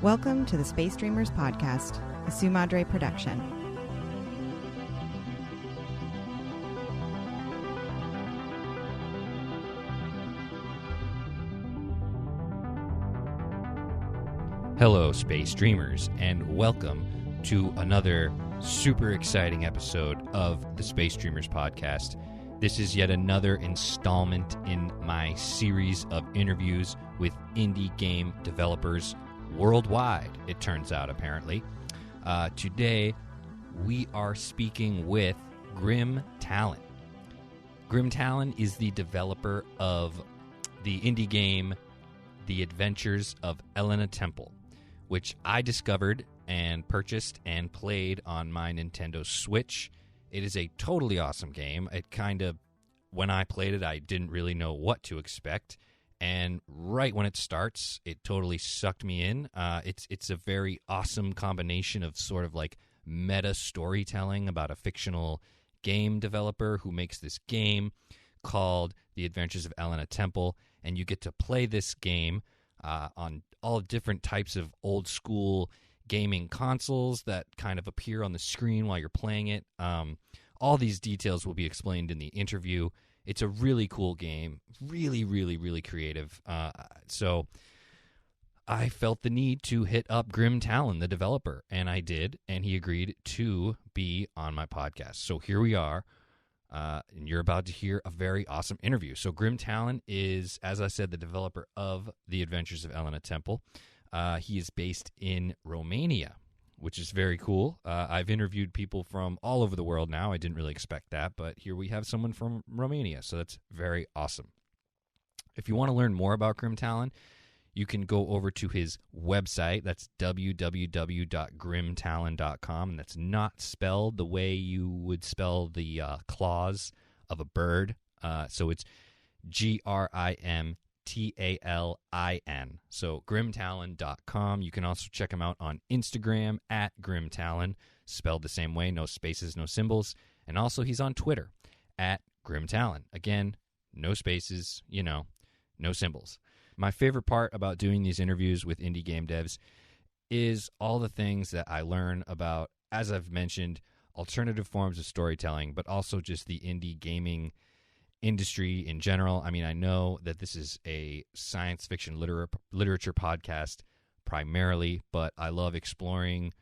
Welcome to the Space Dreamers podcast, a Su Madre production. Hello, Space Dreamers, and welcome to another super exciting episode of the Space Dreamers podcast. This is yet another installment in my series of interviews with indie game developers worldwide, it turns out, apparently. Today, we are speaking with GrimTalin. GrimTalin is the developer of the indie game The Adventures of Elena Temple, which I discovered and purchased and played on my Nintendo Switch. It is a totally awesome game. When I played it, I didn't really know what to expect. And right when it starts, it totally sucked me in. It's a very awesome combination of sort of like meta storytelling about a fictional game developer who makes this game called The Adventures of Elena Temple. And you get to play this game on all different types of old school gaming consoles that kind of appear on the screen while you're playing it. All these details will be explained in the interview. It's a really cool game, really, really, really creative. So I felt the need to hit up GrimTalin, the developer, and I did, and he agreed to be on my podcast. So here we are, and you're about to hear a very awesome interview. So GrimTalin is, as I said, the developer of The Adventures of Elena Temple. He is based in Romania, which is very cool. I've interviewed people from all over the world now. I didn't really expect that, but here we have someone from Romania, so that's very awesome. If you want to learn more about GrimTalin, you can go over to his website. That's www.grimtalin.com, and that's not spelled the way you would spell the claws of a bird. So it's GrimTalin. So grimtalin.com. You can also check him out on Instagram at GrimTalin, spelled the same way, no spaces, no symbols. And also he's on Twitter at GrimTalin. Again, no spaces, no symbols. My favorite part about doing these interviews with indie game devs is all the things that I learn about, as I've mentioned, alternative forms of storytelling, but also just the indie gaming industry in general. I mean, I know that this is a science fiction literature podcast primarily, but I love exploring,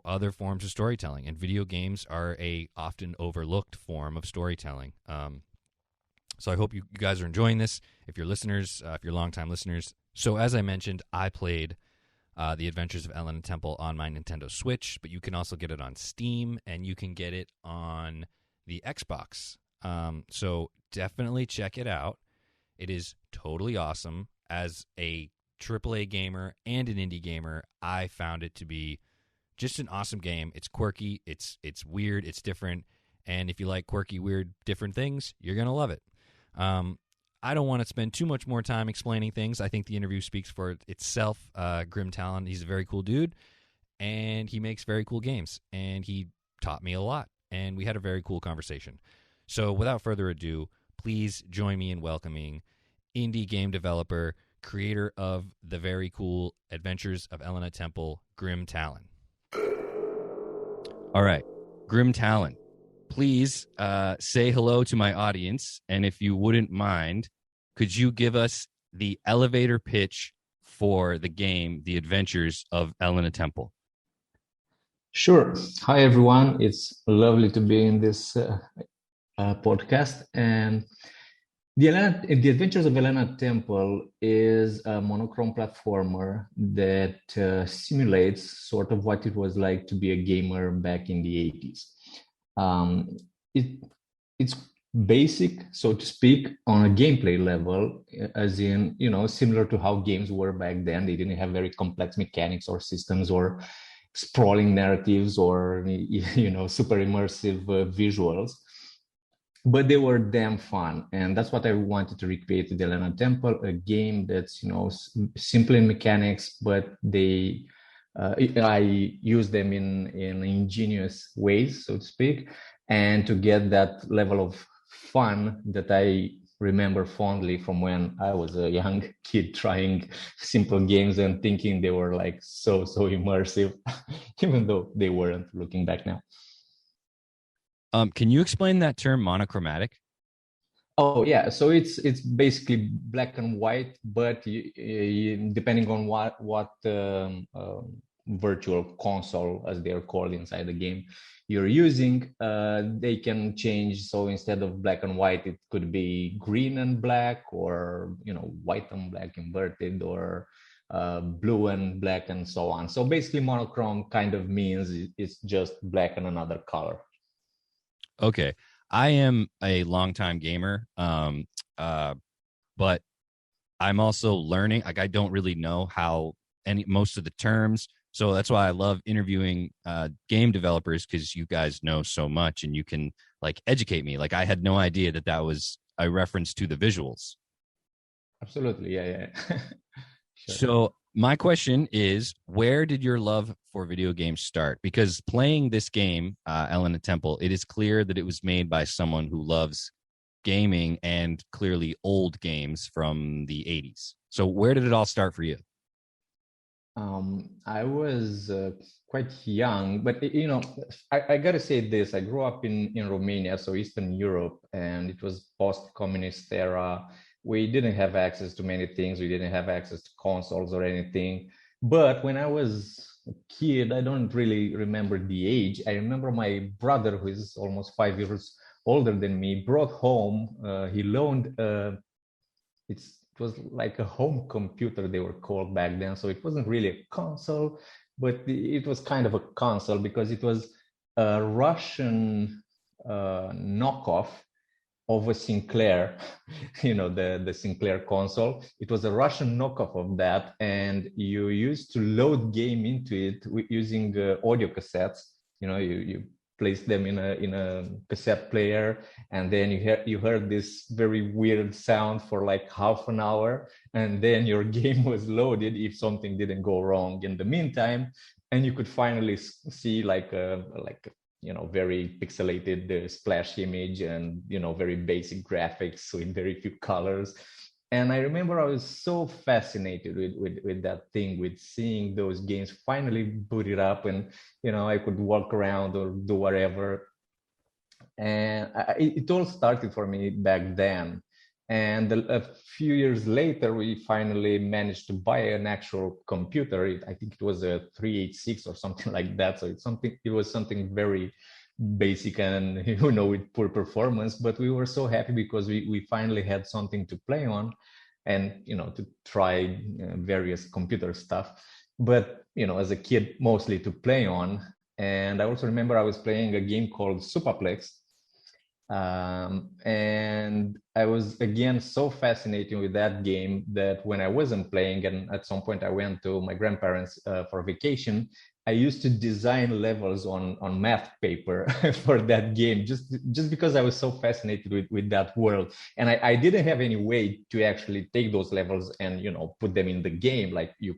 other forms of storytelling, and video games are a often overlooked form of storytelling. So I hope you guys are enjoying this. If you're listeners, if you're longtime listeners. So as I mentioned, I played The Adventures of Elena Temple on my Nintendo Switch, but you can also get it on Steam, and you can get it on the Xbox. So definitely check it out. It is totally awesome. As a AAA gamer and an indie gamer, I found it to be just an awesome game. It's quirky, it's weird, it's different, and if you like quirky, weird, different things, you're going to love it. I don't want to spend too much more time explaining things. I think the interview speaks for itself. GrimTalin, he's a very cool dude, and he makes very cool games, and he taught me a lot, and we had a very cool conversation. So without further ado, please join me in welcoming indie game developer, creator of the very cool Adventures of Elena Temple, GrimTalin. All right, GrimTalin, please say hello to my audience, and if you wouldn't mind, could you give us the elevator pitch for the game, The Adventures of Elena Temple? Sure. Hi, everyone. It's lovely to be in this podcast. And The Adventures of Elena Temple is a monochrome platformer that simulates sort of what it was like to be a gamer back in the 80s. It's basic, so to speak, on a gameplay level, as in, similar to how games were back then. They didn't have very complex mechanics or systems or sprawling narratives or, super immersive visuals. But they were damn fun, and that's what I wanted to recreate with Elena Temple, a game that's simple in mechanics, but I use them in ingenious ways, so to speak, and to get that level of fun that I remember fondly from when I was a young kid trying simple games and thinking they were like so immersive, even though they weren't, looking back now. Can you explain that term monochromatic? Oh yeah, so it's basically black and white, but depending on what virtual console, as they're called inside the game, you're using, they can change. So instead of black and white, it could be green and black, or white and black inverted, or blue and black, and so on. So basically, monochrome kind of means it's just black and another color. Okay. I am a longtime gamer, but I'm also learning. Like, I don't really know how most of the terms. So that's why I love interviewing game developers, because you guys know so much and you can like educate me. Like, I had no idea that was a reference to the visuals. Absolutely, yeah. Sure. So my question is, where did your love for video games start? Because playing this game, Elena Temple, it is clear that it was made by someone who loves gaming, and clearly old games from the 80s. So where did it all start for you? I was quite young, but I gotta say this. I grew up in Romania, so Eastern Europe, and it was post-communist era. We didn't have access to many things. We didn't have access to consoles or anything. But when I was a kid, I don't really remember the age. I remember my brother, who is almost 5 years older than me, brought home. He loaned. It was like a home computer, they were called back then. So it wasn't really a console, but it was kind of a console, because it was a Russian knockoff of a Sinclair, the Sinclair console. It was a Russian knockoff of that, and you used to load game into it using audio cassettes. You place them in a cassette player, and then you heard this very weird sound for like half an hour, and then your game was loaded if something didn't go wrong in the meantime, and you could finally see like a very pixelated splash image, and very basic graphics with very few colors. And I remember I was so fascinated with that thing, with seeing those games finally booted up, and I could walk around or do whatever. And it all started for me back then. And a few years later, we finally managed to buy an actual computer. I think it was a 386 or something like that. So it was something very basic and with poor performance, but we were so happy because we finally had something to play on, and to try various computer stuff. But as a kid, mostly to play on. And I also remember I was playing a game called Superplex, and I was again so fascinated with that game that when I wasn't playing, and at some point I went to my grandparents for vacation, I used to design levels on math paper for that game, just because I was so fascinated with that world. And I didn't have any way to actually take those levels and put them in the game like you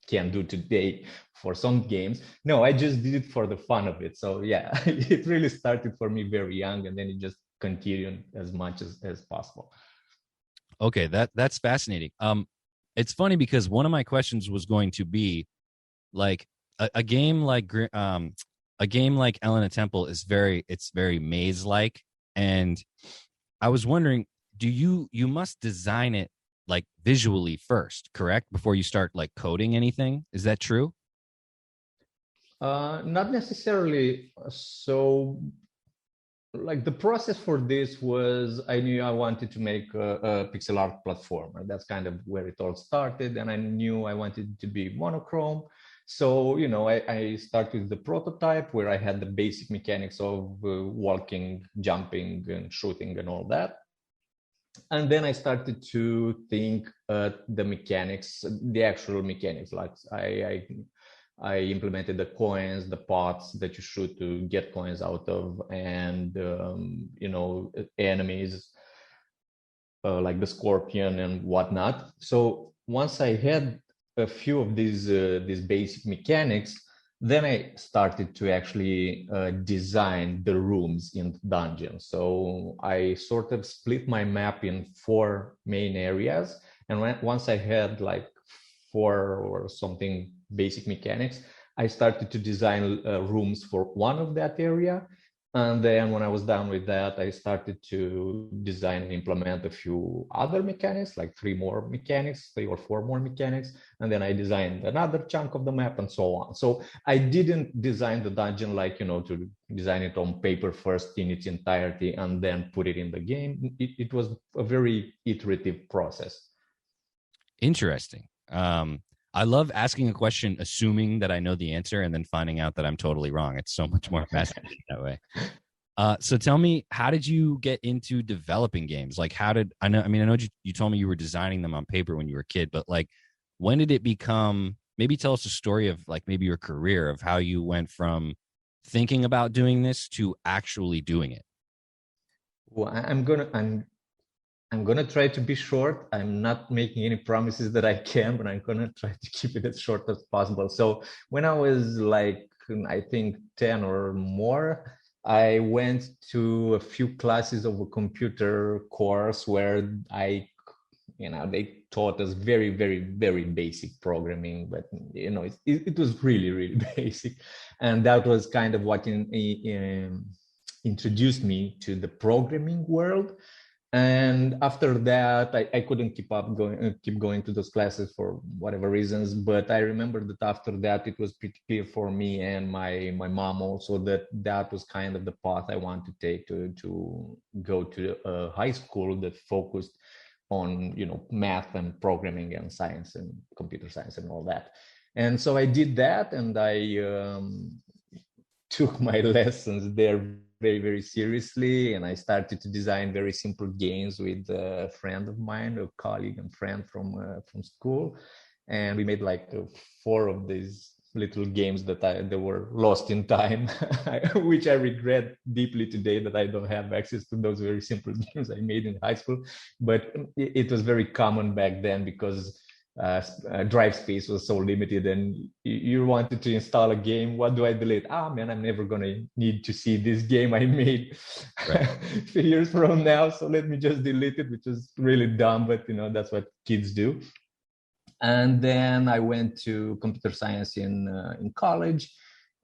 can do today for some games. No, I just did it for the fun of it. So yeah, it really started for me very young, and then it just continued as much as possible. Okay, that's fascinating. It's funny because one of my questions was going to be like a game like Elena Temple is very maze like, and I was wondering, you must design it like visually first, correct, before you start like coding anything? Is that true? Not necessarily. So like the process for this was, I knew I wanted to make a pixel art platformer. That's kind of where it all started, and I knew I wanted it to be monochrome. So I started with the prototype, where I had the basic mechanics of walking, jumping, and shooting, and all that. And then I started to think the mechanics, the actual mechanics. Like I implemented the coins, the pots that you shoot to get coins out of, and enemies like the scorpion and whatnot. So once I had a few of these basic mechanics, then I started to actually design the rooms in the dungeon. So I sort of split my map in 4 main areas. And once I had like 4 or something basic mechanics, I started to design rooms for one of that area. And then when I was done with that, I started to design and implement a few other mechanics, like 3 more mechanics, 3 or 4 more mechanics. And then I designed another chunk of the map and so on. So I didn't design the dungeon like, to design it on paper first in its entirety and then put it in the game. It was a very iterative process. Interesting. I love asking a question, assuming that I know the answer, and then finding out that I'm totally wrong. It's so much more fascinating that way. So tell me, how did you get into developing games? Like, I know you told me you were designing them on paper when you were a kid, but like, when did it become? Maybe tell us a story of like maybe your career of how you went from thinking about doing this to actually doing it. Well, I'm gonna try to be short. I'm not making any promises that I can, but I'm gonna try to keep it as short as possible. So when I was like, I think 10 or more, I went to a few classes of a computer course where they taught us very, very, very basic programming, but it was really, really basic, and that was kind of what introduced me to the programming world. And after that, I couldn't keep going to those classes for whatever reasons. But I remember that after that, it was pretty clear for me and my mom also that was kind of the path I want to take to go to a high school that focused on math and programming and science and computer science and all that. And so I did that, and I took my lessons there very, very seriously, and I started to design very simple games with a friend of mine, a colleague and friend from school, and we made like 4 of these little games that were lost in time, which I regret deeply today that I don't have access to those very simple games I made in high school. But it was very common back then because drive space was so limited, and you wanted to install a game. What do I delete? Man, I'm never gonna need to see this game I made right. a few years from now, so let me just delete it, which is really dumb, but that's what kids do. And then I went to computer science in college,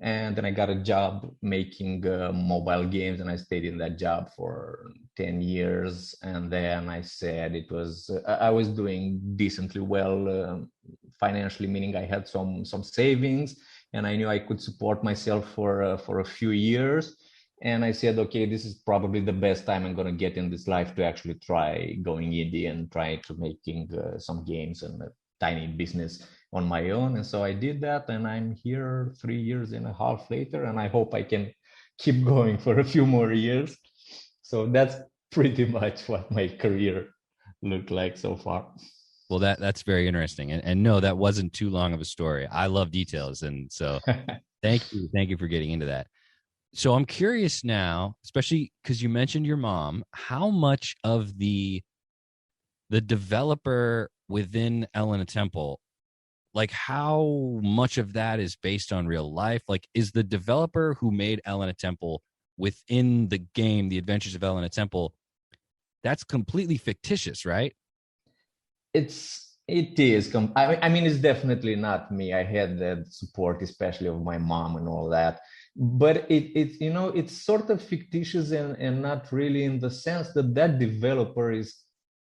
and then I got a job making mobile games, and I stayed in that job for 10 years. And then I said I was doing decently well financially, meaning I had some savings, and I knew I could support myself for a few years. And I said, okay, this is probably the best time I'm going to get in this life to actually try going indie and try to making some games and a tiny business on my own. And so I did that, and I'm here 3.5 years later, and I hope I can keep going for a few more years. So that's pretty much what my career looked like so far. Well, that's very interesting. And no, that wasn't too long of a story. I love details. And so thank you for getting into that. So I'm curious now, especially because you mentioned your mom, how much of the developer within Elena Temple, like how much of that is based on real life? Like, is the developer who made Elena Temple within the game, The Adventures of Elena Temple, that's completely fictitious, right? It is. I mean, it's definitely not me. I had that support, especially of my mom and all that. But it's sort of fictitious and not really, in the sense that developer is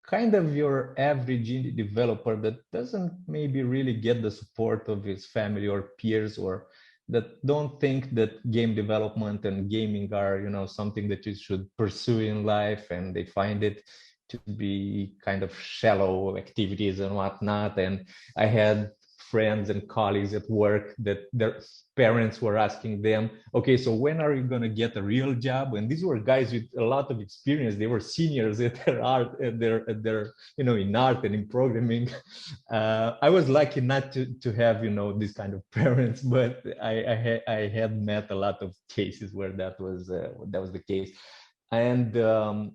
kind of your average indie developer that doesn't maybe really get the support of his family or peers, or that don't think that game development and gaming are something that you should pursue in life, and they find it to be kind of shallow activities and whatnot. And I had friends and colleagues at work that their parents were asking them, okay, so when are you going to get a real job? And these were guys with a lot of experience. They were seniors at their art, at their in art and in programming. I was lucky not to have this kind of parents, but I had met a lot of cases where that was the case. And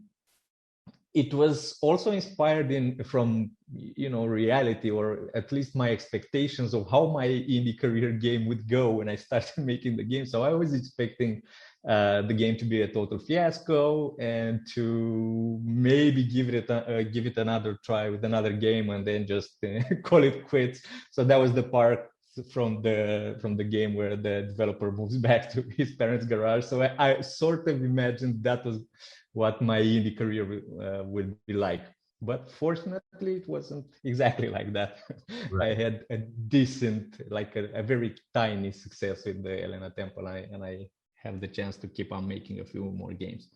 it was also inspired from reality, or at least my expectations of how my indie career game would go when I started making the game. So I was expecting the game to be a total fiasco and to maybe give it another try with another game and then just call it quits. So that was the part from the game where the developer moves back to his parents' garage. So I sort of imagined that was what my indie career would be like. But fortunately, it wasn't exactly like that. Right. I had a decent, like a very tiny success with the Elena Temple, and I have the chance to keep on making a few more games.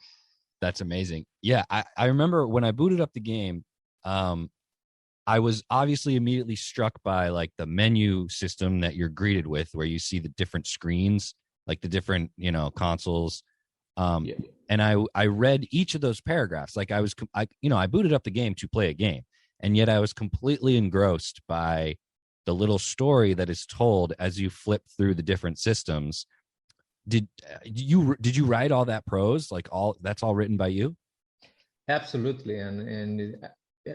That's amazing. Yeah, I remember when I booted up the game, I was obviously immediately struck by like the menu system that you're greeted with, where you see the different screens, like the different, consoles. Yeah. And I read each of those paragraphs. Like I booted up the game to play a game, and yet I was completely engrossed by the little story that is told as you flip through the different systems. Did you write all that prose? Like that's all written by you? Absolutely, and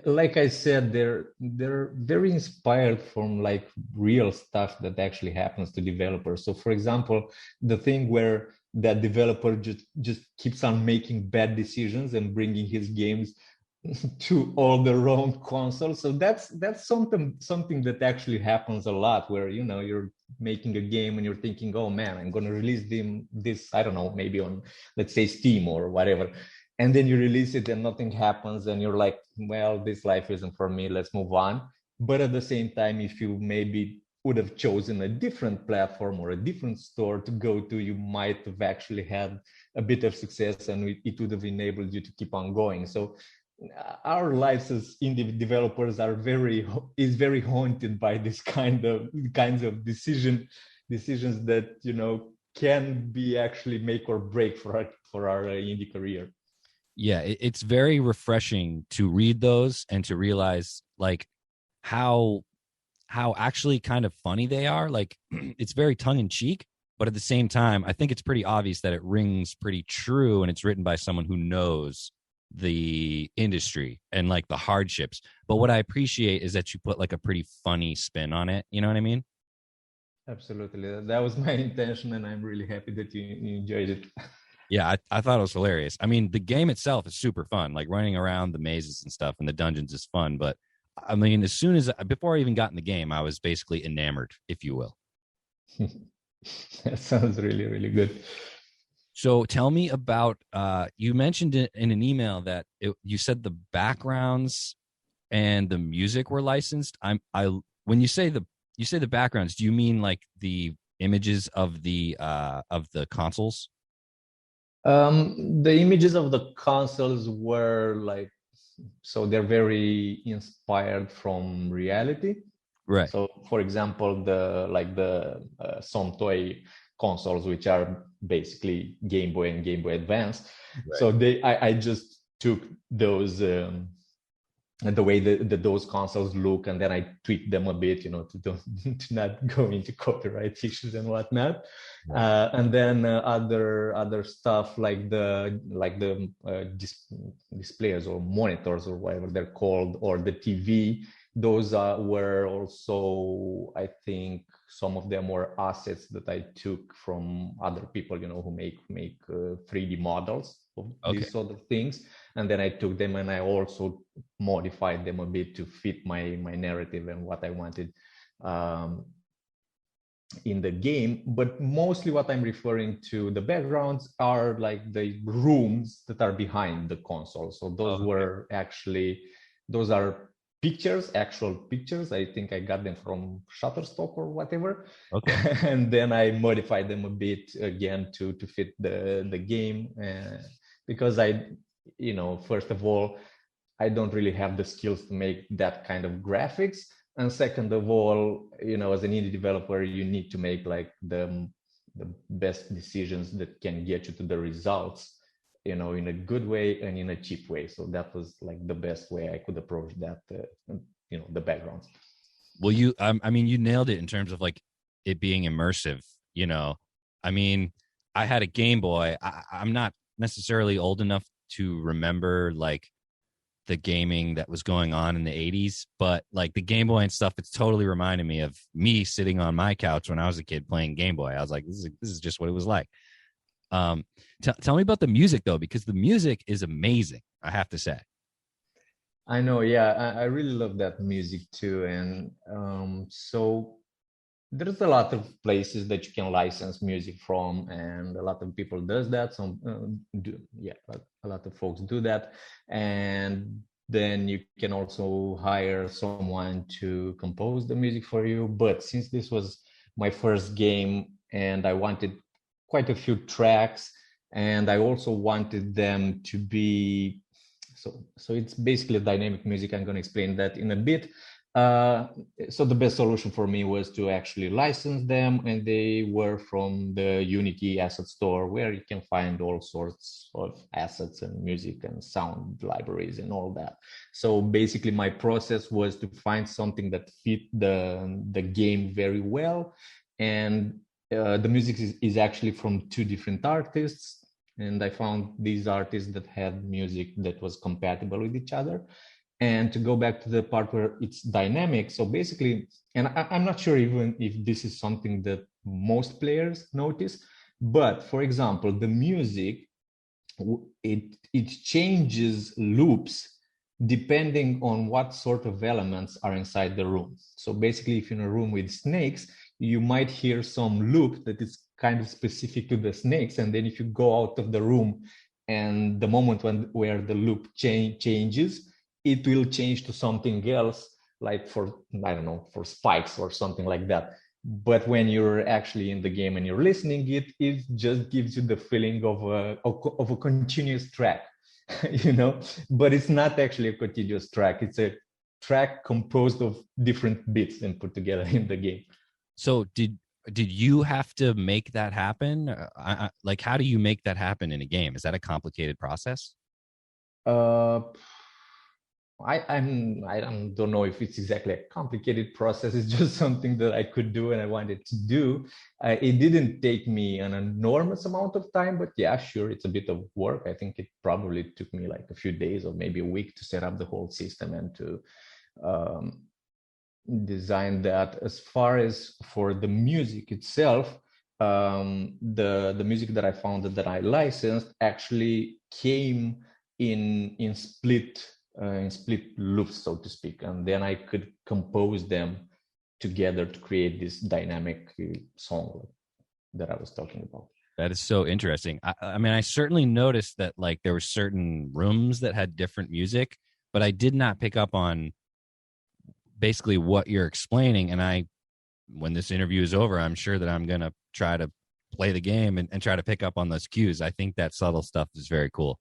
like I said, they're very inspired from like real stuff that actually happens to developers. So, for example, the thing where that developer just keeps on making bad decisions and bringing his games to all the wrong consoles. So that's something that actually happens a lot, where you're making a game and you're thinking, oh man, I'm going to release this, I don't know, maybe on, let's say, Steam or whatever. And then you release it and nothing happens, and you're like, well, this life isn't for me, let's move on. But at the same time, if you maybe would have chosen a different platform or a different store to go to, you might have actually had a bit of success, and it would have enabled you to keep on going. So our lives as indie developers is very haunted by this kinds of decisions that can be actually make or break for our indie career. Yeah, it's very refreshing to read those and to realize like how actually kind of funny they are. Like it's very tongue in cheek, but at the same time, I think it's pretty obvious that it rings pretty true, and it's written by someone who knows the industry and like the hardships. But what I appreciate is that you put like a pretty funny spin on it. You know what I mean? Absolutely. That was my intention, and I'm really happy that you enjoyed it. Yeah, I thought it was hilarious. I mean, the game itself is super fun, like running around the mazes and stuff, and the dungeons is fun. But I mean, before I even got in the game, I was basically enamored, if you will. That sounds really, really good. So tell me about, you mentioned in an email that you said the backgrounds and the music were licensed. When you say the backgrounds, do you mean like the images of the consoles? The images of the consoles were like, so they're very inspired from reality. Right. So, for example, the Som Toy consoles, which are basically Game Boy and Game Boy Advance. Right. So I just took those the way that those consoles look, and then I tweaked them a bit, to not go into copyright issues and whatnot. Right. And then other stuff like the displays or monitors or whatever they're called, or the TV. Those were also, I think, some of them were assets that I took from other people, who make 3D models of these sort of things. And then I took them and I also modified them a bit to fit my narrative and what I wanted in the game. But mostly what I'm referring to, the backgrounds, are like the rooms that are behind the console. So those are actual pictures. I think I got them from Shutterstock or whatever. Okay. And then I modified them a bit again to fit the game, because first of all, I don't really have the skills to make that kind of graphics. And second of all, as an indie developer, you need to make like the best decisions that can get you to the results, in a good way and in a cheap way. So that was like the best way I could approach that, the backgrounds. Well, you nailed it in terms of like it being immersive. I mean, I had a Game Boy. I'm not necessarily old enough to remember like the gaming that was going on in the 80s, but like the Game Boy and stuff, it's totally reminded me of me sitting on my couch when I was a kid playing Game Boy. I was like, this is just what it was like. Tell me about the music though, because the music is amazing, I have to say. I know, yeah, I really love that music too. And so there's a lot of places that you can license music from, and a lot of people does that. Some do, yeah, a lot of folks do that. And then you can also hire someone to compose the music for you. But since this was my first game and I wanted quite a few tracks, and I also wanted them to be so it's basically dynamic music. I'm going to explain that in a bit. So the best solution for me was to actually license them, and they were from the Unity asset store, where you can find all sorts of assets and music and sound libraries and all that. So basically my process was to find something that fit the game very well. And the music is actually from two different artists. And I found these artists that had music that was compatible with each other. And to go back to the part where it's dynamic, so basically, and I'm not sure even if this is something that most players notice, but for example, the music, it changes loops depending on what sort of elements are inside the room. So basically, if you're in a room with snakes, you might hear some loop that is kind of specific to the snakes. And then if you go out of the room, and the moment where the loop changes, it will change to something else, like for, I don't know, for spikes or something like that. But when you're actually in the game and you're listening, it just gives you the feeling of a continuous track, you know. But it's not actually a continuous track. It's a track composed of different bits and put together in the game. So did you have to make that happen? Like, how do you make that happen in a game? Is that a complicated process? I don't know if it's exactly a complicated process. It's just something that I could do and I wanted to do. It didn't take me an enormous amount of time, but yeah, sure, it's a bit of work. I think it probably took me like a few days or maybe a week to set up the whole system and to design that. As far as for the music itself, the music that I found that I licensed actually came in split loops, so to speak, and then I could compose them together to create this dynamic song that I was talking about. That is so interesting. I mean, I certainly noticed that like there were certain rooms that had different music, but I did not pick up on basically what you're explaining. And when this interview is over, I'm sure that I'm going to try to play the game and try to pick up on those cues. I think that subtle stuff is very cool.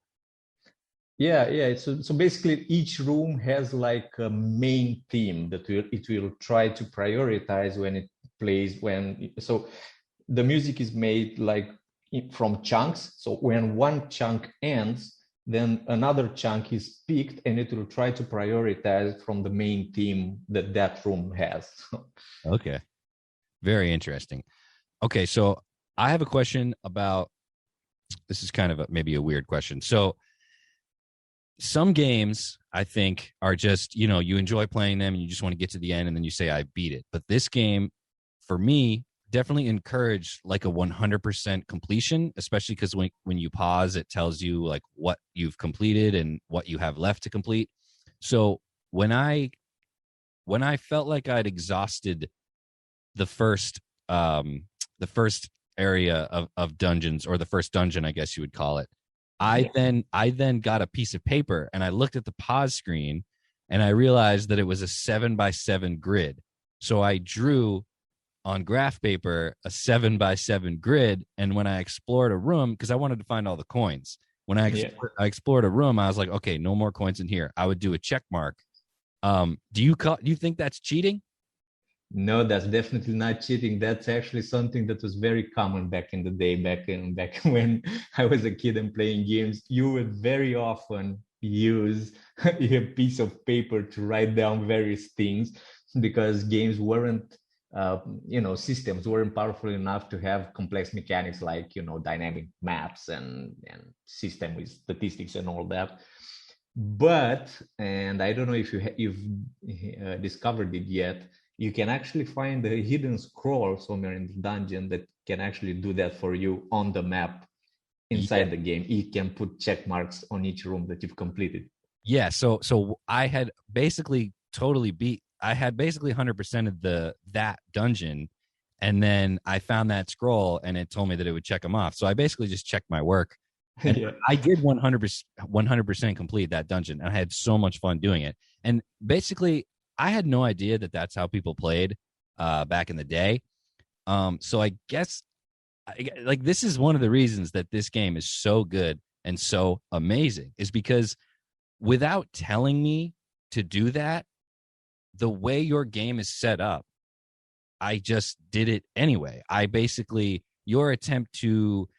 Yeah. So basically, each room has like a main theme that it will try to prioritize when it plays. So the music is made like from chunks. So when one chunk ends, then another chunk is picked, and it will try to prioritize from the main theme that room has. Okay, very interesting. Okay, so I have a question about. This is kind of maybe a weird question. So some games I think are just, you enjoy playing them and you just want to get to the end and then you say, I beat it. But this game, for me, definitely encouraged like a 100% completion, especially because when you pause, it tells you like what you've completed and what you have left to complete. So when I felt like I'd exhausted the first area of dungeons, or the first dungeon, I guess you would call it, I then got a piece of paper and I looked at the pause screen and I realized that it was a 7x7 grid. So I drew on graph paper a 7x7 grid. And when I explored a room, because I wanted to find all the coins, when I explored a room, I was like, okay, no more coins in here. I would do a check mark. Do you think that's cheating? No, that's definitely not cheating. That's actually something that was very common back in the day, back when I was a kid and playing games. You would very often use a piece of paper to write down various things, because games weren't, systems weren't powerful enough to have complex mechanics like, dynamic maps and system with statistics and all that. But, and I don't know if you've discovered it yet, you can actually find a hidden scroll somewhere in the dungeon that can actually do that for you on the map Yeah. inside the game. You can put check marks on each room that you've completed. Yeah, so I had basically I had basically 100% of that dungeon, and then I found that scroll and it told me that it would check them off. So I basically just checked my work, and Yeah. I did 100% complete that dungeon, and I had so much fun doing it. And basically I had no idea that that's how people played back in the day. So I guess like this is one of the reasons that this game is so good and so amazing, is because without telling me to do that, the way your game is set up, I just did it anyway. I basically, your attempt to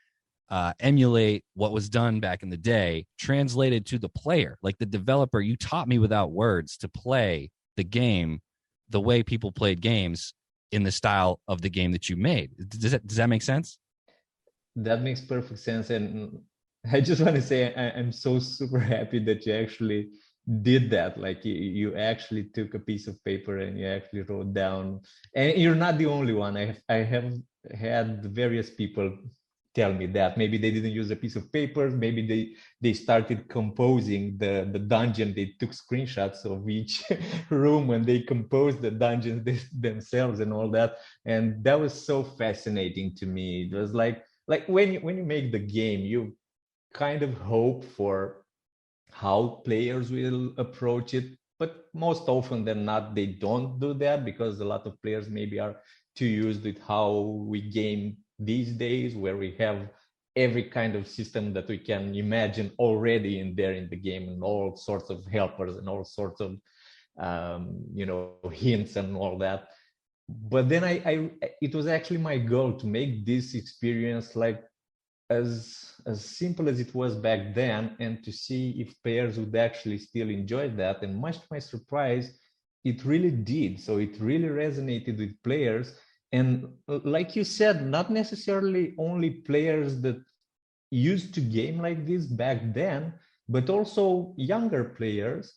emulate what was done back in the day translated to the player. Like the developer, you taught me without words to play the game the way people played games in the style of the game that you made. Does that make sense? That makes perfect sense. And I just want to say I'm so super happy that you actually did that. Like you actually took a piece of paper and you actually wrote down. And you're not the only one. I have had various people tell me that maybe they didn't use a piece of paper, maybe they started composing the dungeon. They took screenshots of each room when they composed the dungeons themselves and all that. And that was so fascinating to me. It was like when you make the game, you kind of hope for how players will approach it, but most often than not they don't do that, because a lot of players maybe are too used with how we game these days, where we have every kind of system that we can imagine already in there in the game, and all sorts of helpers and all sorts of hints and all that. But then I it was actually my goal to make this experience like as simple as it was back then, and to see if players would actually still enjoy that. And much to my surprise, it really did. So it really resonated with players. And like you said, not necessarily only players that used to game like this back then, but also younger players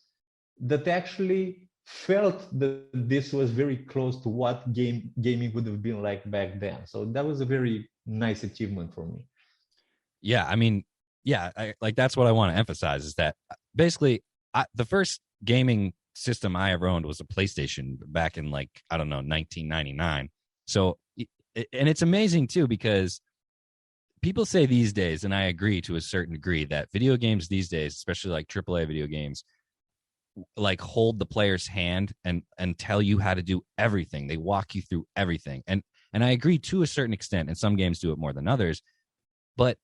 that actually felt that this was very close to what gaming would have been like back then. So that was a very nice achievement for me. Yeah, I mean, yeah, like that's what I want to emphasize, is that basically the first gaming system I ever owned was a PlayStation back in, like, I don't know, 1999. So, and it's amazing too, because people say these days, and I agree to a certain degree, that video games these days, especially like AAA video games, like hold the player's hand and tell you how to do everything. They walk you through everything. And I agree to a certain extent, and some games do it more than others. But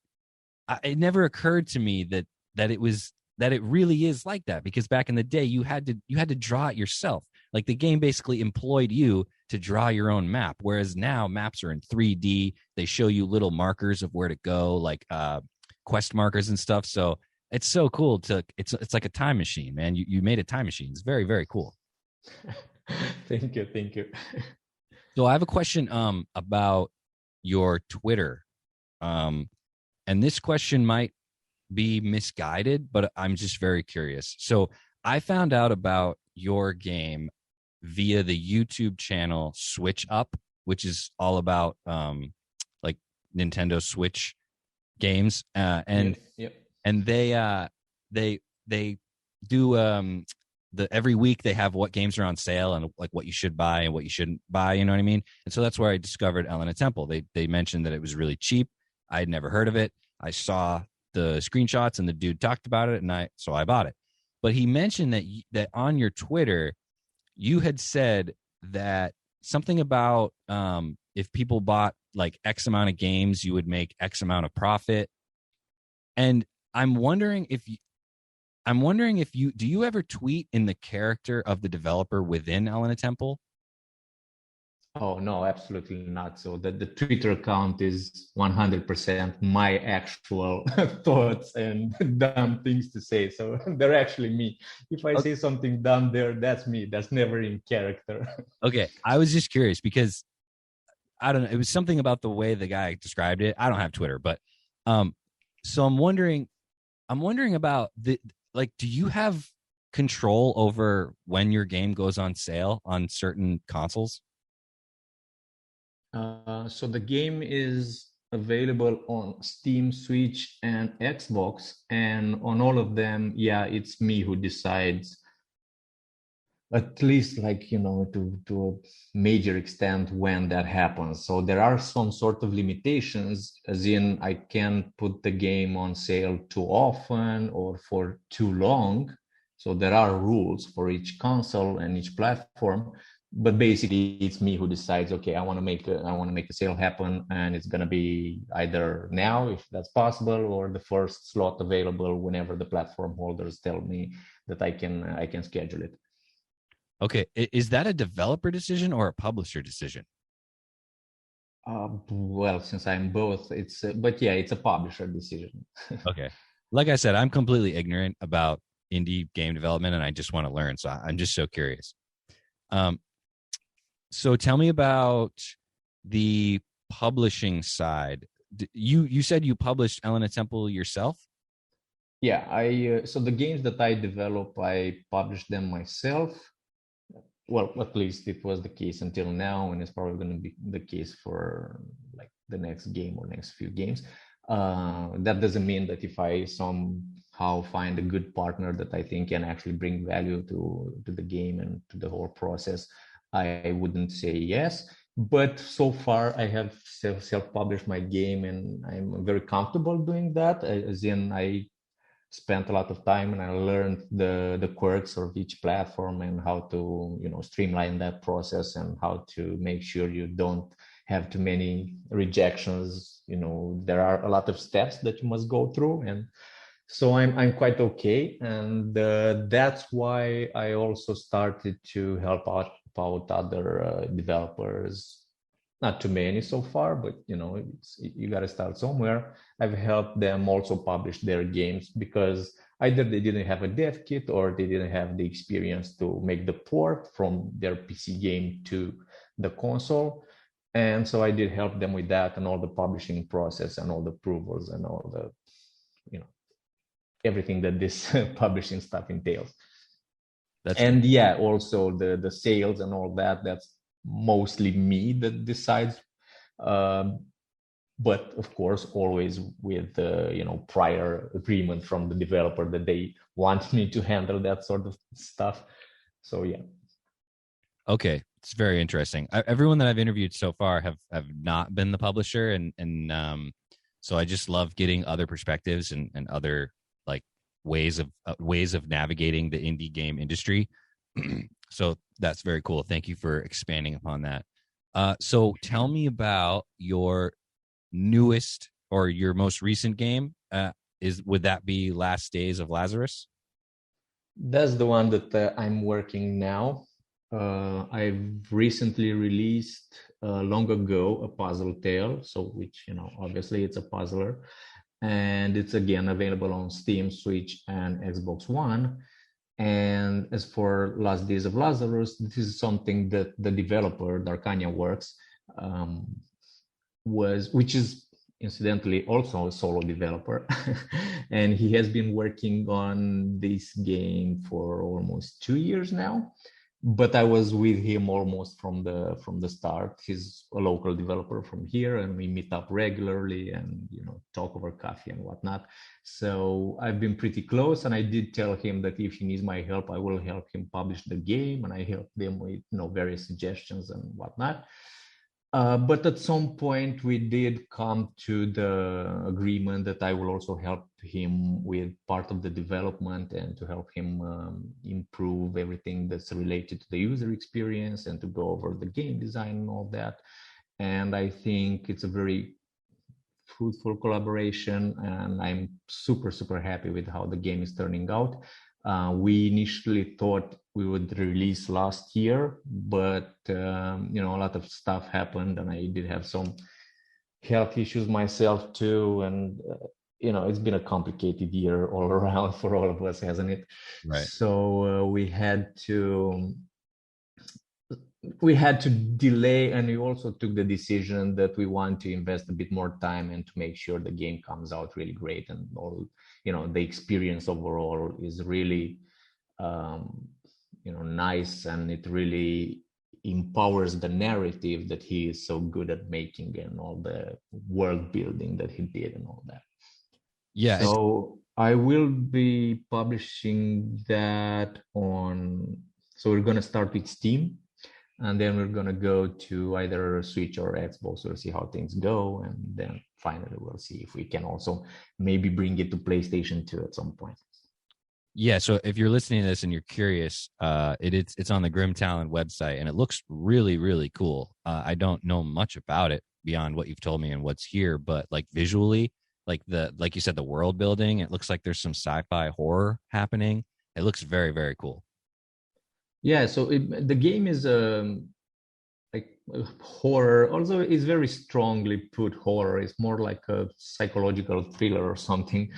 it never occurred to me that it really is like that, because back in the day you had to draw it yourself. Like the game basically employed you to draw your own map, whereas now maps are in 3D. They show you little markers of where to go, like quest markers and stuff. So it's so cool it's like a time machine, man. You made a time machine. It's very, very cool. Thank you. So I have a question about your Twitter. And this question might be misguided, but I'm just very curious. So I found out about your game via the YouTube channel Switch Up, which is all about like Nintendo Switch games, Yep. and they do every week they have what games are on sale and like what you should buy and what you shouldn't buy. You know what I mean? And so that's where I discovered Elena Temple. They mentioned that it was really cheap. I had never heard of it. I saw the screenshots and the dude talked about it, and so I bought it. But he mentioned that on your Twitter, you had said that something about if people bought like X amount of games, you would make X amount of profit. And I'm wondering if you do you ever tweet in the character of the developer within Elena Temple? Oh, no, absolutely not. So the Twitter account is 100% my actual thoughts and dumb things to say. So they're actually me. If I say something dumb there, that's me. That's never in character. Okay, I was just curious because I don't know. It was something about the way the guy described it. I don't have Twitter, but so I'm wondering about like, do you have control over when your game goes on sale on certain consoles? So the game is available on Steam, Switch, and Xbox, and on all of them, yeah, it's me who decides, at least like, to a major extent when that happens. So there are some sort of limitations, as in I can't put the game on sale too often or for too long. So there are rules for each console and each platform, but basically it's me who decides, okay, I want to make a sale happen, and it's going to be either now, if that's possible, or the first slot available whenever the platform holders tell me that I can schedule it. Okay, is that a developer decision or a publisher decision? Well, since I'm both, but yeah, it's a publisher decision. Okay, like I said, I'm completely ignorant about indie game development, and I just want to learn. So I'm just so curious. So tell me about the publishing side. You said you published Elena Temple yourself? Yeah, so the games that I develop, I publish them myself. Well, at least it was the case until now, and it's probably going to be the case for like the next game or next few games. That doesn't mean that if I somehow find a good partner that I think can actually bring value to the game and to the whole process, I wouldn't say yes. But so far, I have self-published my game, and I'm very comfortable doing that. As in, I spent a lot of time and I learned the quirks of each platform and how to streamline that process and how to make sure you don't have too many rejections. There are a lot of steps that you must go through, and so I'm quite okay, and that's why I also started to help out other developers. Not too many so far, but you got to start somewhere. I've helped them also publish their games because either they didn't have a dev kit or they didn't have the experience to make the port from their PC game to the console. And so I did help them with that and all the publishing process and all the approvals and all the, everything that this publishing stuff entails. And yeah, also the sales and all that, that's mostly me that decides, but of course always with prior agreement from the developer that they want me to handle that sort of stuff. So yeah. Okay, it's very interesting. Everyone that I've interviewed so far have not been the publisher, and so I just love getting other perspectives and other like ways of navigating the indie game industry. So that's very cool. Thank you for expanding upon that. So tell me about your newest or your most recent game. Would that be Last Days of Lazarus? That's the one that I'm working now. I've recently released long ago a puzzle tale, so which obviously it's a puzzler, and it's again available on Steam, Switch, and Xbox One. And as for Last Days of Lazarus, this is something that the developer, Darkania Works, which is incidentally also a solo developer. And he has been working on this game for almost 2 years now. But I was with him almost from the start. He's a local developer from here, and we meet up regularly and talk over coffee and whatnot. So I've been pretty close, and I did tell him that if he needs my help, I will help him publish the game, and I helped them with various suggestions and whatnot. But at some point, we did come to the agreement that I will also help him with part of the development and to help him improve everything that's related to the user experience and to go over the game design and all that. And I think it's a very fruitful collaboration, and I'm super, super happy with how the game is turning out. We initially thought we would release last year, but a lot of stuff happened, and I did have some health issues myself too, and it's been a complicated year all around for all of us, hasn't it? Right. So we had to we had to delay, and we also took the decision that we want to invest a bit more time and to make sure the game comes out really great, and all, the experience overall is really nice, and it really empowers the narrative that he is so good at making, and all the world building that he did and all that. Yeah. So I will be publishing that so we're going to start with Steam, and then we're going to go to either Switch or Xbox. We'll see how things go. And then finally, we'll see if we can also maybe bring it to PlayStation 2 at some point. Yeah, so if you're listening to this and you're curious, it's on the GrimTalin website, and it looks really, really cool. I don't know much about it beyond what you've told me and what's here, but like visually, like you said, the world building, it looks like there's some sci-fi horror happening. It looks very, very cool. Yeah, so the game is like horror, although it's very strongly put horror. It's more like a psychological thriller or something.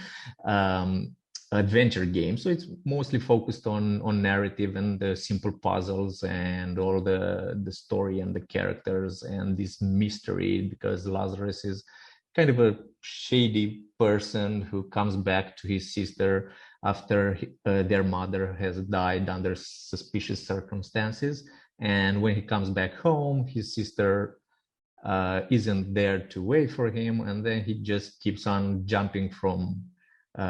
Adventure game, so it's mostly focused on narrative and the simple puzzles and all the story and the characters and this mystery, because Lazarus is kind of a shady person who comes back to his sister after their mother has died under suspicious circumstances, and when he comes back home, his sister isn't there to wait for him, and then he just keeps on jumping from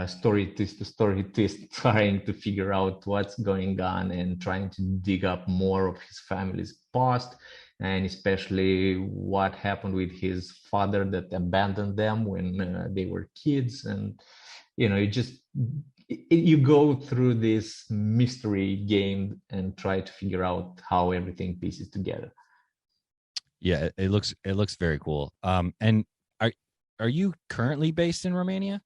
story twist to story twist, trying to figure out what's going on and trying to dig up more of his family's past, and especially what happened with his father that abandoned them when they were kids. And you go through this mystery game and try to figure out how everything pieces together. Yeah, it looks very cool. And are you currently based in Romania?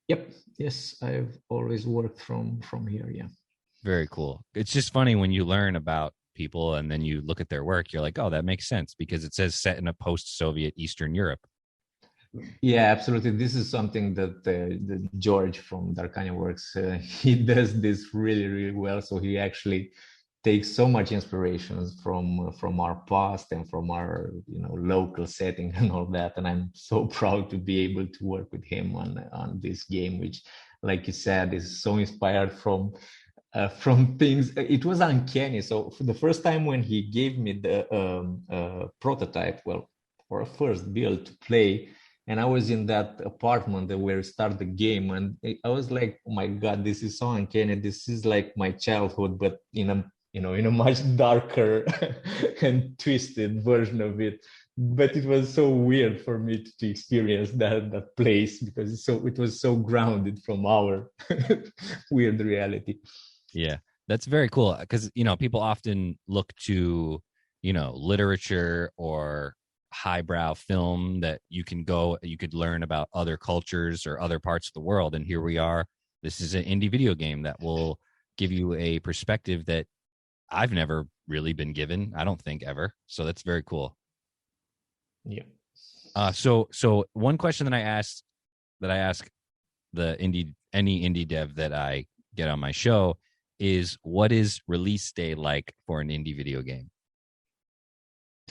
Yep. Yes, I've always worked from here. Yeah. Very cool. It's just funny when you learn about people and then you look at their work, you're like, oh, that makes sense, because it says set in a post-Soviet Eastern Europe. Yeah, absolutely. This is something that George from Darkania Works, he does this really, really well. So he actually takes so much inspirations from our past and from our local setting and all that. And I'm so proud to be able to work with him on this game, which, like you said, is so inspired from things. It was uncanny. So for the first time when he gave me the prototype, or a first build to play, and I was in that apartment where we start the game, and I was like, oh my God, this is so uncanny. This is like my childhood, but in a much darker and twisted version of it. But it was so weird for me to experience that place, because it was so grounded from our weird reality. Yeah, that's very cool, because people often look to literature or highbrow film that you could learn about other cultures or other parts of the world, and here we are. This is an indie video game that will give you a perspective that I've never really been given, I don't think, ever. So that's very cool. Yeah. So one question that I ask any indie dev that I get on my show is, what is release day like for an indie video game?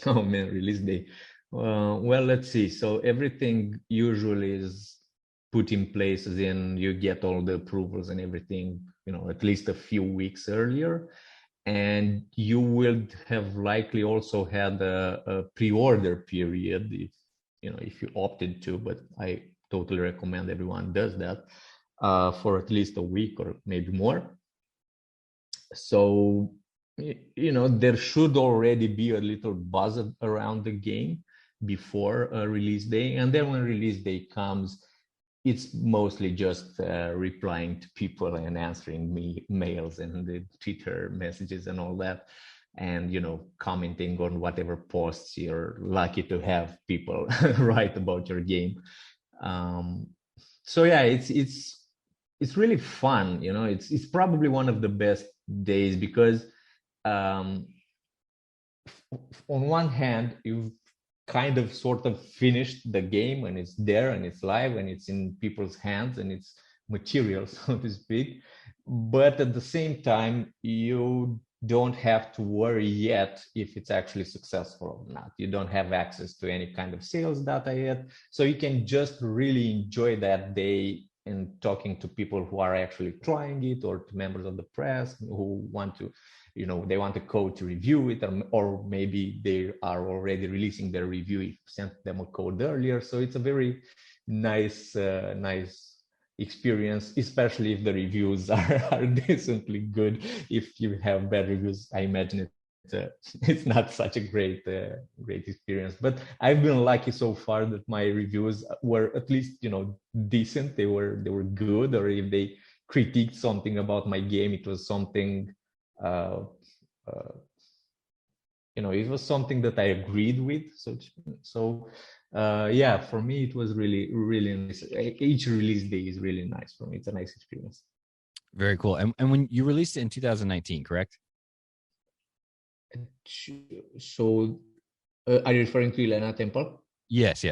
Oh man, release day. Well, let's see. So everything usually is put in place, as in you get all the approvals and everything, at least a few weeks earlier. And you will have likely also had a pre-order period if you opted to, but I totally recommend everyone does that for at least a week or maybe more. So there should already be a little buzz around the game before a release day, and then when release day comes, it's mostly just replying to people and answering mails and the Twitter messages and all that, and commenting on whatever posts you're lucky to have people write about your game. So yeah, it's really fun. It's probably one of the best days, because on one hand, you've kind of sort of finished the game, and it's there and it's live and it's in people's hands and it's material, so to speak. But at the same time, you don't have to worry yet if it's actually successful or not. You don't have access to any kind of sales data yet. So you can just really enjoy that day and talking to people who are actually trying it, or to members of the press who want to, they want a code to review it, or maybe they are already releasing their review if you sent them a code earlier. So it's a very nice experience, especially if the reviews are decently good. If you have bad reviews, I imagine it's not such a great experience. But I've been lucky so far that my reviews were at least decent. They were good, or if they critiqued something about my game, it was something it was something that I agreed with. So yeah, for me it was really, really nice. Each release day is really nice for me. It's a nice experience. Very cool. And when you released it in 2019, correct? So are you referring to Elena Temple? Yes.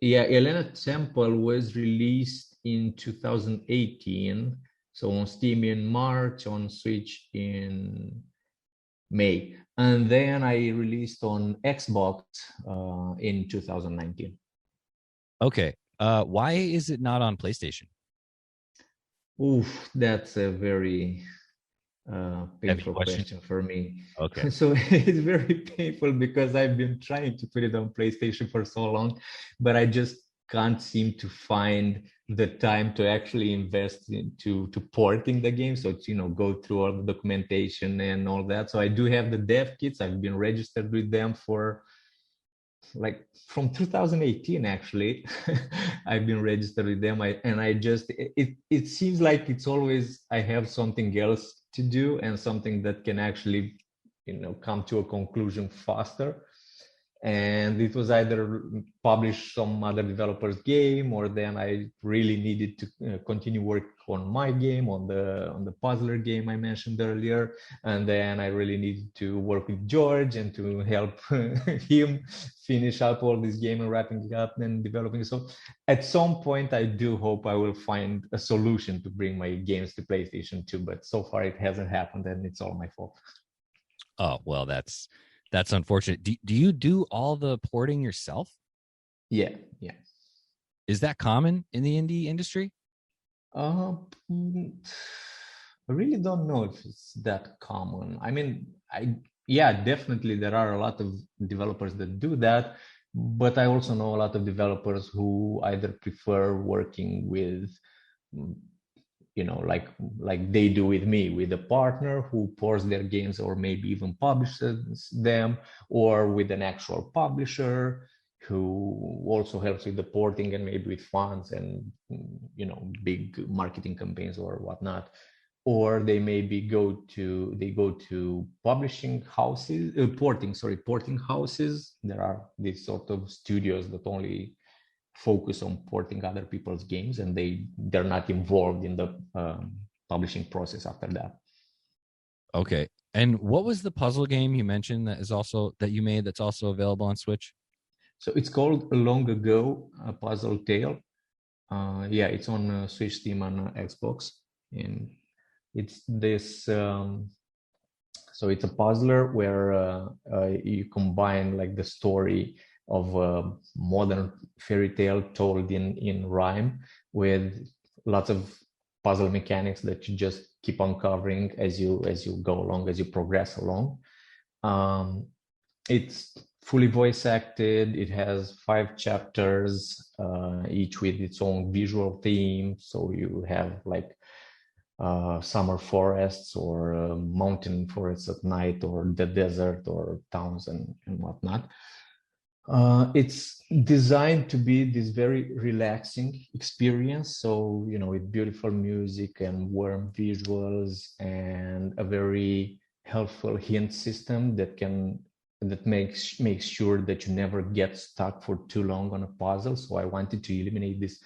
Yeah, Elena Temple was released in 2018. So on Steam in March, on Switch in May. And then I released on Xbox in 2019. Okay. Why is it not on PlayStation? Oof, that's a very painful question for me. Okay. So it's very painful because I've been trying to put it on PlayStation for so long, but I just can't seem to find the time to actually invest into porting the game. So it's, go through all the documentation and all that. So I do have the dev kits. I've been registered with them for from 2018 actually. I've been registered with them. It seems like it's always I have something else to do, and something that can actually come to a conclusion faster. And it was either publish some other developer's game, or then I really needed to continue work on my game, on the puzzler game I mentioned earlier. And then I really needed to work with George and to help him finish up all this game and wrapping it up and developing. So at some point, I do hope I will find a solution to bring my games to PlayStation 2, but so far it hasn't happened, and it's all my fault. Oh, well, that's unfortunate. Do you do all the porting yourself? Yeah. Is that common in the indie industry? I really don't know if it's that common. I mean, definitely there are a lot of developers that do that, but I also know a lot of developers who either prefer working with, like they do with me, with a partner who pours their games or maybe even publishes them, or with an actual publisher who also helps with the porting and maybe with funds and big marketing campaigns or whatnot. Or they maybe go to publishing houses, porting houses. There are these sort of studios that only focus on porting other people's games, and they're not involved in the publishing process after that. Okay. And what was the puzzle game you mentioned that you made that's also available on Switch? So it's called Long Ago, a Puzzle Tale. It's on Switch, Steam, and Xbox. And it's this. So it's a puzzler where you combine like the story of a modern fairy tale told in rhyme, with lots of puzzle mechanics that you just keep uncovering as you go along, as you progress along. It's fully voice acted. It has 5 chapters, each with its own visual theme. So you have like summer forests, or mountain forests at night, or the desert, or towns and whatnot. It's designed to be this very relaxing experience. So, with beautiful music and warm visuals, and a very helpful hint system that makes sure that you never get stuck for too long on a puzzle. So I wanted to eliminate this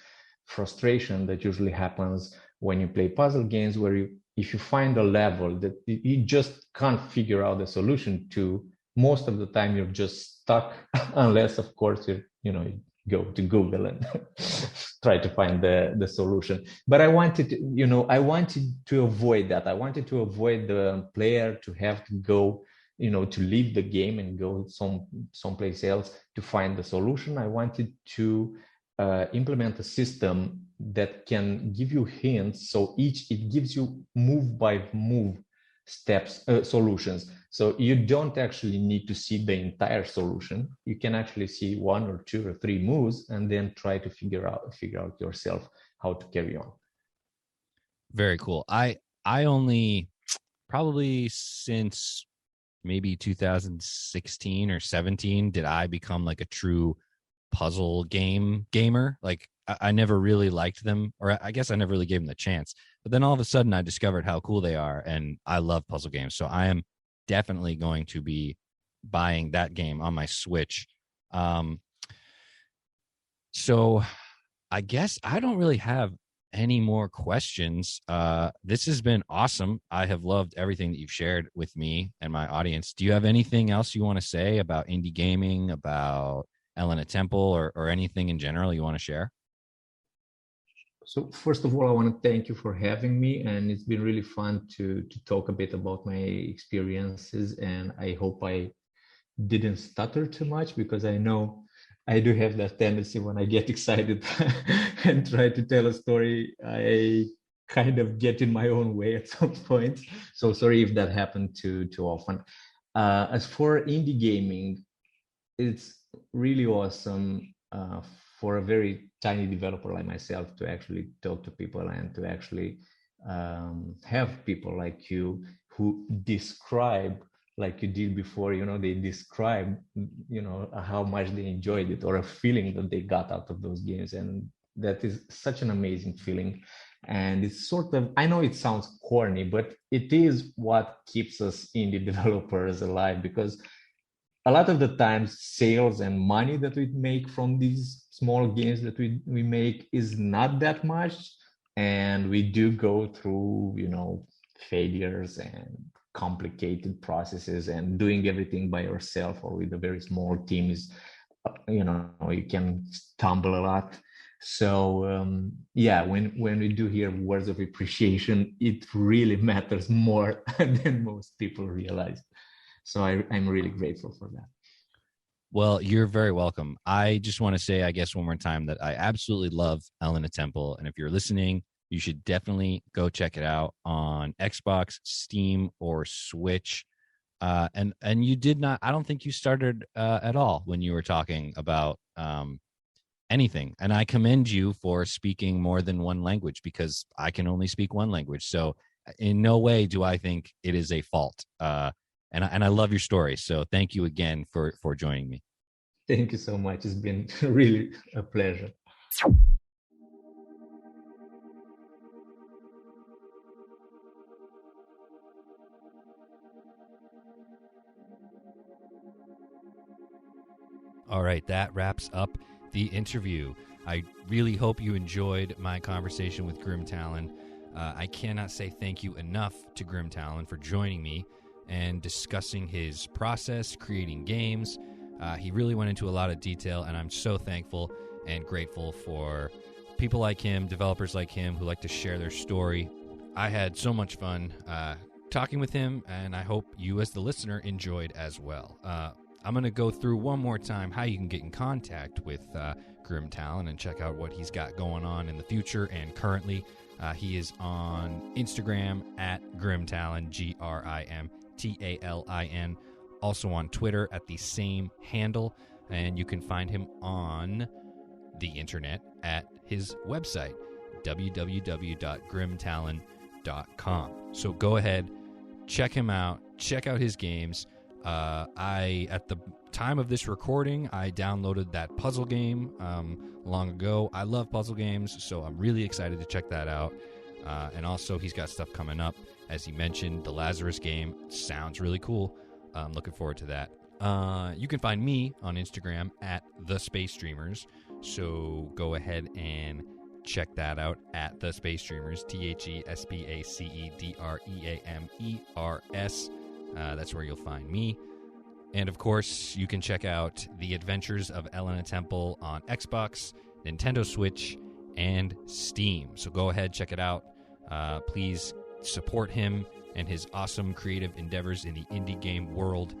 frustration that usually happens when you play puzzle games, where if you find a level that you just can't figure out the solution to, most of the time you're just stuck, unless of course you go to Google and try to find the solution. But I wanted to avoid that. I wanted to avoid the player to have to go, to leave the game and go someplace else to find the solution. I wanted to implement a system that can give you hints. So it gives you move by move steps, solutions. So you don't actually need to see the entire solution. You can actually see 1 or 2 or 3 moves and then try to figure out yourself how to carry on. Very cool. I only probably since maybe 2016 or 17 did I become like a true puzzle gamer. Like I never really liked them, or I guess I never really gave them the chance. But then all of a sudden I discovered how cool they are, and I love puzzle games. So I am definitely going to be buying that game on my Switch. So I guess I don't really have any more questions. This has been awesome. I have loved everything that you've shared with me and my audience. Do you have anything else you want to say about indie gaming, about Elena Temple, or anything in general you want to share? So first of all, I want to thank you for having me, and it's been really fun to talk a bit about my experiences, and I hope I didn't stutter too much, because I know I do have that tendency when I get excited and try to tell a story, I kind of get in my own way at some point. So sorry if that happened too often. As for indie gaming, it's really awesome for a very tiny developer like myself to actually talk to people and to actually have people like you who describe, like you did before, they describe, how much they enjoyed it, or a feeling that they got out of those games. And that is such an amazing feeling. And it's sort of, I know it sounds corny, but it is what keeps us indie developers alive, because a lot of the times sales and money that we make from these small games that we make is not that much. And we do go through, failures and complicated processes, and doing everything by yourself or with a very small team is, you can stumble a lot. So when we do hear words of appreciation, it really matters more than most people realize. So I'm really grateful for that. Well, you're very welcome. I just want to say, I guess, one more time that I absolutely love Elena Temple. And if you're listening, you should definitely go check it out on Xbox, Steam, or Switch. And you did not, I don't think you started at all when you were talking about anything. And I commend you for speaking more than one language, because I can only speak one language. So in no way do I think it is a fault. And I love your story. So thank you again for joining me. Thank you so much. It's been really a pleasure. All right, that wraps up the interview. I really hope you enjoyed my conversation with GrimTalin. I cannot say thank you enough to GrimTalin for joining me and discussing his process, creating games. He really went into a lot of detail, and I'm so thankful and grateful for people like him, developers like him, who like to share their story. I had so much fun talking with him, and I hope you as the listener enjoyed as well. I'm going to go through one more time how you can get in contact with GrimTalin and check out what he's got going on in the future and currently. He is on Instagram at GrimTalin, GrimTalin. Also on Twitter at the same handle. And you can find him on the internet at his website, www.grimtalin.com. So go ahead, check him out, check out his games. At the time of this recording, I downloaded that puzzle game long ago. I love puzzle games, so I'm really excited to check that out. And also, he's got stuff coming up. As he mentioned, the Lazarus game sounds really cool. I'm looking forward to that. You can find me on Instagram at The Space Dreamers, so go ahead and check that out at The Space Dreamers, TheSpacedreamers. That's where you'll find me. And of course, you can check out The Adventures of Elena Temple on Xbox, Nintendo Switch, and Steam. So go ahead, check it out. Please support him and his awesome creative endeavors in the indie game world.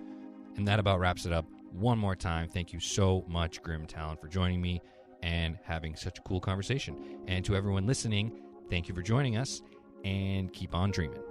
And that about wraps it up. One more time, thank you so much, GrimTalin, for joining me and having such a cool conversation. And to everyone listening, thank you for joining us, and keep on dreaming.